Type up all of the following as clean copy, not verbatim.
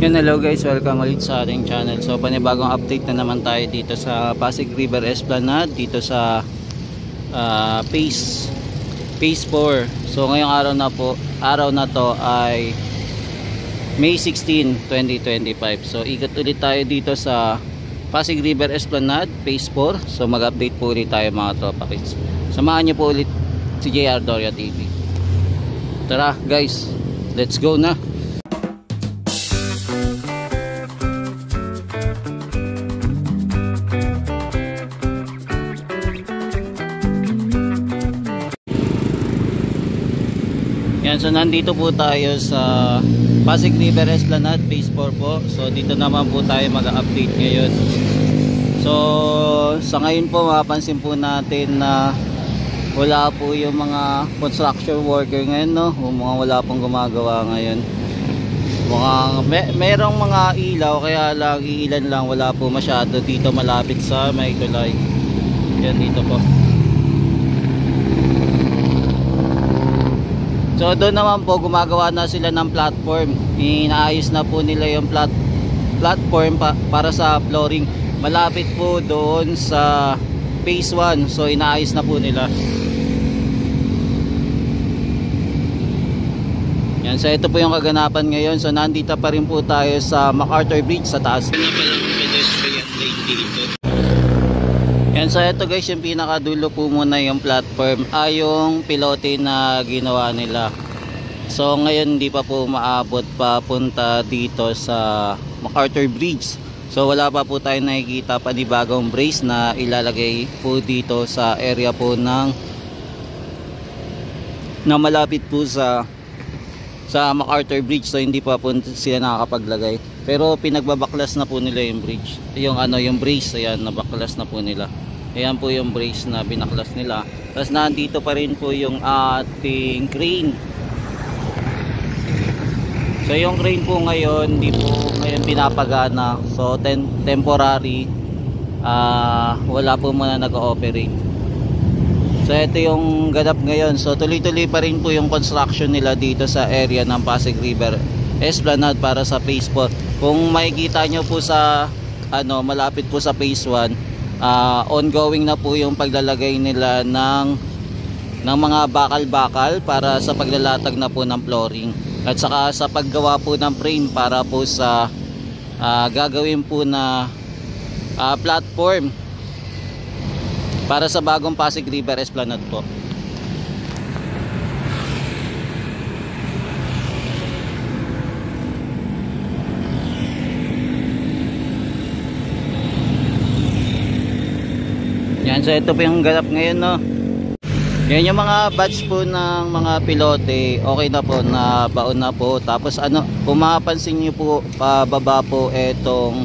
Yan, hello guys, welcome ulit sa ating channel. So panibagong update na naman tayo dito sa Pasig River Esplanade, dito sa Phase 4. So ngayong araw na to ay May 16, 2025. So ikot ulit tayo dito sa Pasig River Esplanade Phase 4. So mag-update po ulit tayo mga tropa kids. Samahan niyo po ulit si JR Doria TV. Tara guys, let's go na. Yan, so nandito po tayo sa Pasig River Esplanade Phase 4 po. So dito naman po tayo mag-update ngayon. So sa ngayon po mapapansin po natin na wala po yung mga construction worker ngayon, no? Wala pong gumagawa ngayon. Merong mga ilaw, kaya lang iilan lang, wala po masyado dito malapit sa may tulay. Yan dito po. So doon naman po gumagawa na sila ng platform. Inaayos na po nila yung platform para sa flooring. Malapit po doon sa Phase 1. So inaayos na po nila. Yan, so ito po yung kaganapan ngayon. So nandito pa rin po tayo sa MacArthur Bridge sa taas. Ano pa lang pedestrian lane dito. Yan, so ito guys, yung pinakadulo po muna yung platform ay yung pilote na ginawa nila. So ngayon hindi pa po maabot papunta dito sa MacArthur Bridge. So wala pa po tayo nakikita panibagong brace na ilalagay po dito sa area po na malapit po sa MacArthur Bridge. So hindi pa po sila nakakapaglagay. Pero pinagbabaklas na po nila yung bridge. Yung brace, ayan, nabaklas na po nila. Ayan po yung brace na binaklas nila. Tapos nandito pa rin po yung ating crane. So yung crane po ngayon, hindi po ngayon pinapagana. So temporary, wala po muna nag-ooperate. So ito yung ganap ngayon. So tuloy-tuloy pa rin po yung construction nila dito sa area ng Pasig River Esplanade para sa Phase 4. Kung makikita nyo po sa malapit po sa Phase 1, ongoing na po yung paglalagay nila ng mga bakal-bakal para sa paglalatag na po ng flooring, at saka sa paggawa po ng frame para po sa gagawin po na platform para sa bagong Pasig River Esplanade po. Yan, so ito po yung ganap ngayon, no. Yan yung mga batch po ng mga pilote, okay na po, na baon na po. Tapos kung mapapansin nyo po, pababa po etong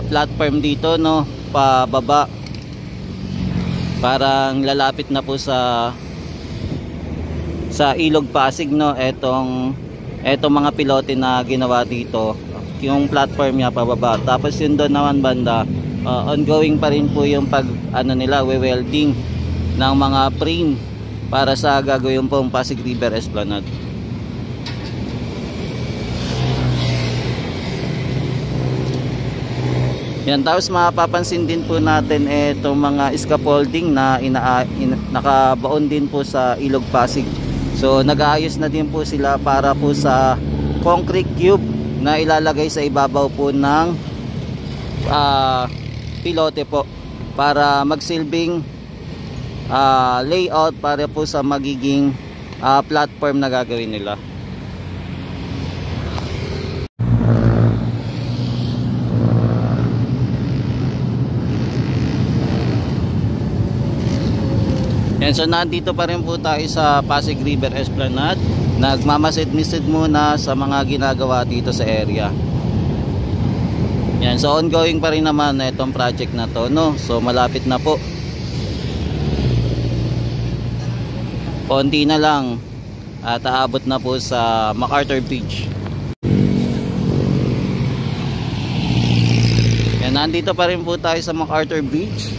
platform dito, no, pababa. Parang lalapit na po sa Ilog Pasig, no, etong mga pilote na ginawa dito. Yung platform niya pababa. Tapos yun doon naman banda, ongoing pa rin po yung welding ng mga frame para sa gagawin pong Pasig River Esplanade. Yan, tapos mapapansin din po natin itong mga scaffolding na nakabaon din po sa Ilog Pasig. So nag-aayos na din po sila para po sa concrete cube na ilalagay sa ibabaw po ng pilote po, para magsilbing layout para po sa magiging platform na gagawin nila. Yan, so nandito pa rin po tayo sa Pasig River Esplanade. Nagmamasid-misid muna sa mga ginagawa dito sa area. Yan, so ongoing pa rin naman na itong project na to, no. So malapit na po. Konti na lang at aabot na po sa MacArthur Bridge. Yan, nandito pa rin po tayo sa MacArthur Bridge.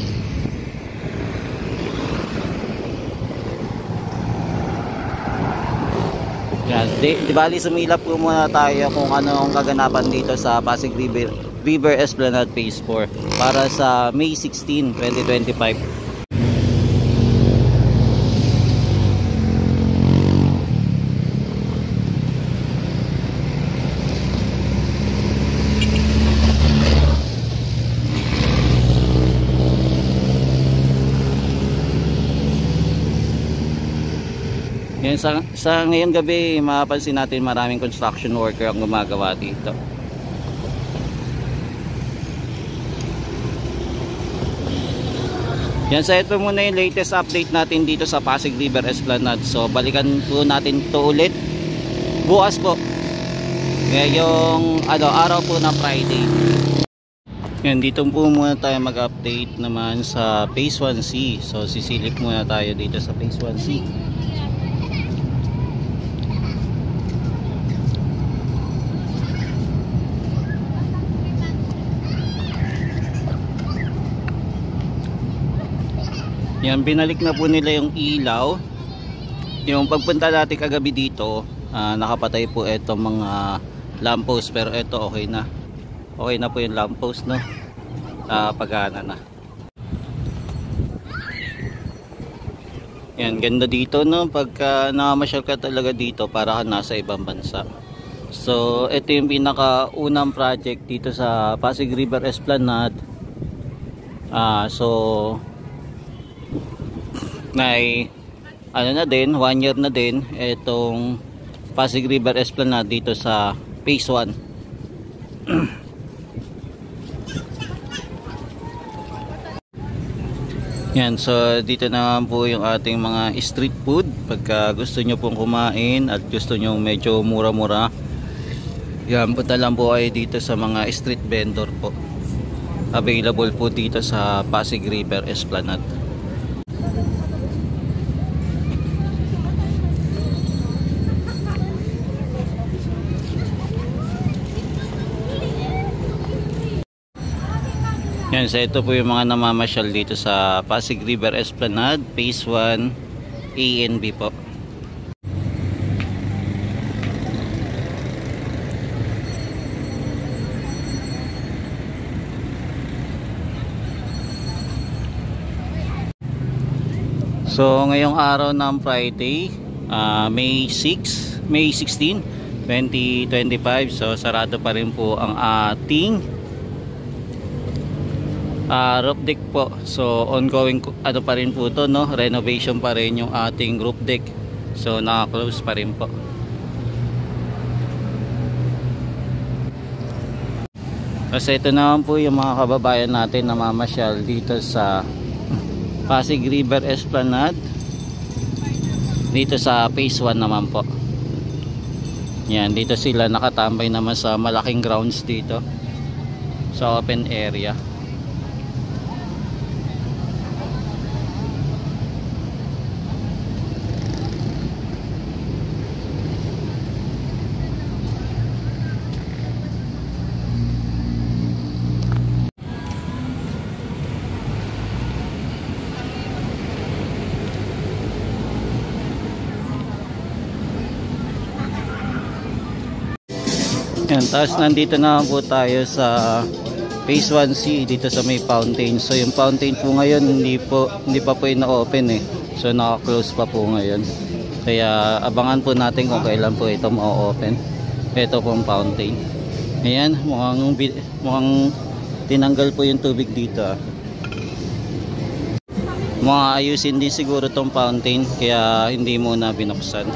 Yan, di bali sumilap po muna tayo kung ano ang kaganapan dito sa Pasig River Esplanade Phase 4 para sa May 16, 2025. Yan, sa ngayong gabi, mapapansin natin maraming construction worker ang gumagawa dito. Yan, so ito muna yung latest update natin dito sa Pasig River Esplanade. So balikan po natin to ulit bukas po, ngayong araw po na Friday. Yan, dito po muna tayo mag-update naman sa Phase 1C. So sisilip muna tayo dito sa Phase 1C. Yan, binalik na po nila yung ilaw. Yung pagpunta natin kagabi dito, nakapatay po itong mga lamppost, pero ito okay na. Okay na po yung lamppost, no? Pagana na. Yan, ganda dito, no? Pagka nakamasyal ka talaga dito, para ka nasa ibang bansa. So ito yung pinakaunang project dito sa Pasig River Esplanade. So may na din, 1 year na din itong Pasig River Esplanade dito sa Phase 1. Yan, so dito naman po yung ating mga street food. Pagka gusto nyo pong kumain at gusto nyo medyo mura-mura, yan, punta lang po ay dito sa mga street vendor po. Available po dito sa Pasig River Esplanade. Yan, so ito po yung mga namamasyal dito sa Pasig River Esplanade Phase 1 A and B po. So ngayong araw ng Friday, May 16, 2025. So sarado pa rin po ang ating roof deck po. So ongoing pa rin po to, no? Renovation pa rin yung ating roof deck. So naka-close pa rin po. Kasi ito naman po yung mga kababayan natin na mamasyal dito sa Pasig River Esplanade dito sa Phase 1 naman po. Yan, dito sila nakatambay naman sa malaking grounds dito sa open area. Yan, tapos nandito na po tayo sa Phase 1C dito sa may fountain. So yung fountain po ngayon hindi pa po ina-open eh. So naka-close pa po ngayon. Kaya abangan po natin kung kailan po ito ma-open. Ito pong fountain. Ayan, mukhang tinanggal po yung tubig dito. Ayusin din siguro tong fountain, kaya hindi muna binuksan.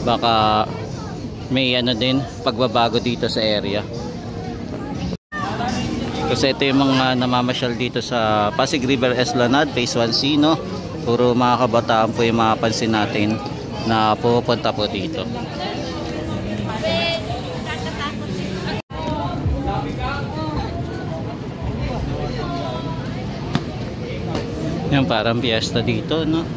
Baka may din pagbabago dito sa area. Kasi ito yung mga namamasyal dito sa Pasig River Esplanade Phase 1C, no? Puro mga kabataan po yung mapapansin natin na pupunta po dito. Yan, parang fiesta dito, no?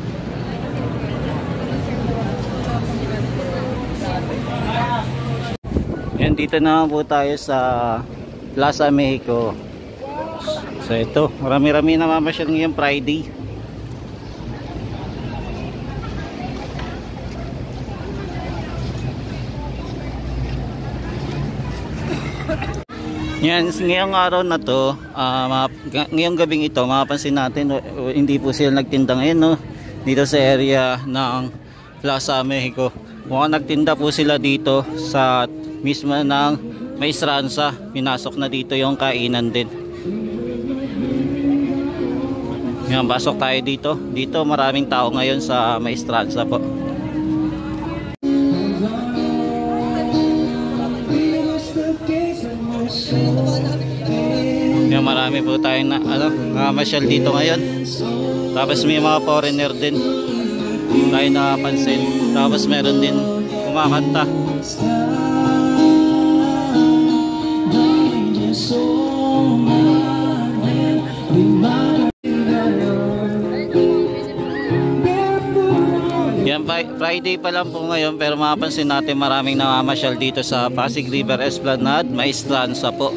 Yan, dito na po tayo sa Plaza Mexico. So ito, marami-rami namamasyal ngayong Friday. Yan, ngayong araw na to, ngayong gabing ito, mapapansin natin, hindi po sila nagtinda ngayon, no? Dito sa area ng Plaza Mexico. Mukhang nagtinda po sila dito sa mismo ng Maestranza. Pinasok na dito yung kainan din. Yan, pasok tayo dito. Dito maraming tao ngayon sa Maestranza po. Yan, marami po tayong masyal dito ngayon. Tapos may mga foreigner din tayo nakapansin. Tapos meron din kumakanta. Yan, Friday pa lang po ngayon, pero mapapansin natin maraming namamasyal dito sa Pasig River Esplanade, Maestranza po,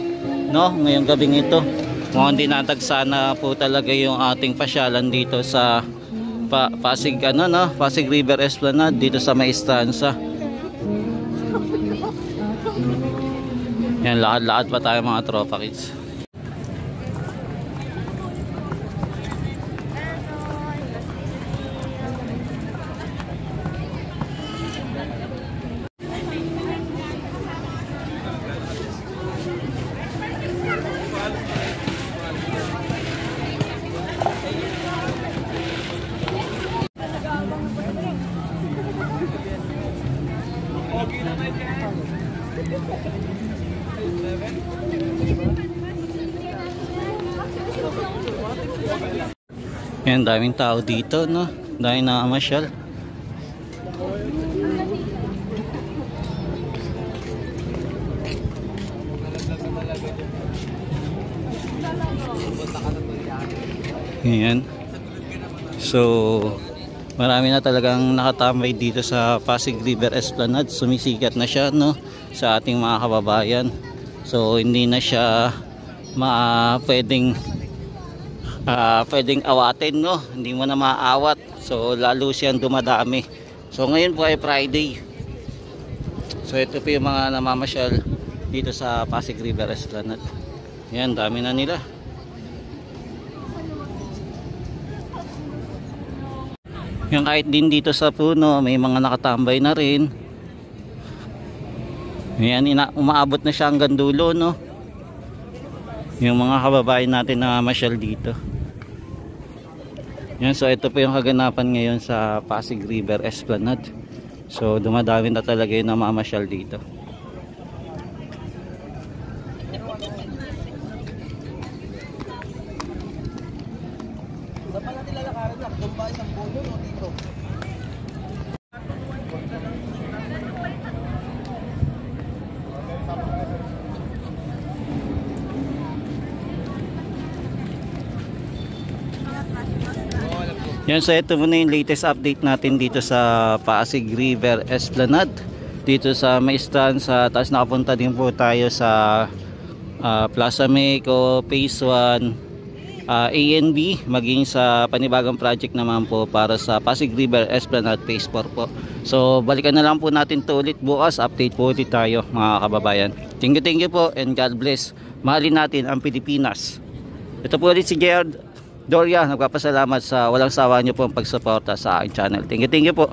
no? Ngayong gabing ito, mukhang dinatagsa na po talaga yung ating pasyalan dito sa Pasig River Esplanade dito sa Maestranza. Yan, lakad-lakad pa tayo mga tropa kids. Yan, daming tao dito, no? Daming nakamasyal. Yan. So, marami na talagang nakatambay dito sa Pasig River Esplanade. Sumisikat na siya, no? Sa ating mga kababayan. So, hindi na siya pwedeng awatin, no? Hindi mo na maaawat. So lalo siyang dumadami. So ngayon po ay Friday. So ito po yung mga namamasyal dito sa Pasig River Esplanade. Yan, dami na nila. Yan, kahit din dito sa puno may mga nakatambay na rin. Yan, umaabot na siya hanggang dulo, no? Yung mga kababayan natin na masyal dito. Yan, so ito po yung kaganapan ngayon sa Pasig River Esplanade. So dumadami na talaga yung namamasyal dito. Yan, so ito muna yung latest update natin dito sa Pasig River Esplanade, dito sa Maestranza. Tapos nakapunta din po tayo sa Plaza Mexico, Phase 1, ANB, maging sa panibagong project naman po para sa Pasig River Esplanade Phase 4 po. So balikan na lang po natin to ulit bukas. Update po ulit tayo mga kababayan. Thank you po and God bless. Mahalin natin ang Pilipinas. Ito po ulit si Gerard Doria, nagpapasalamat sa walang sawa niyo po ang pagsuporta sa aking channel. Thank you po.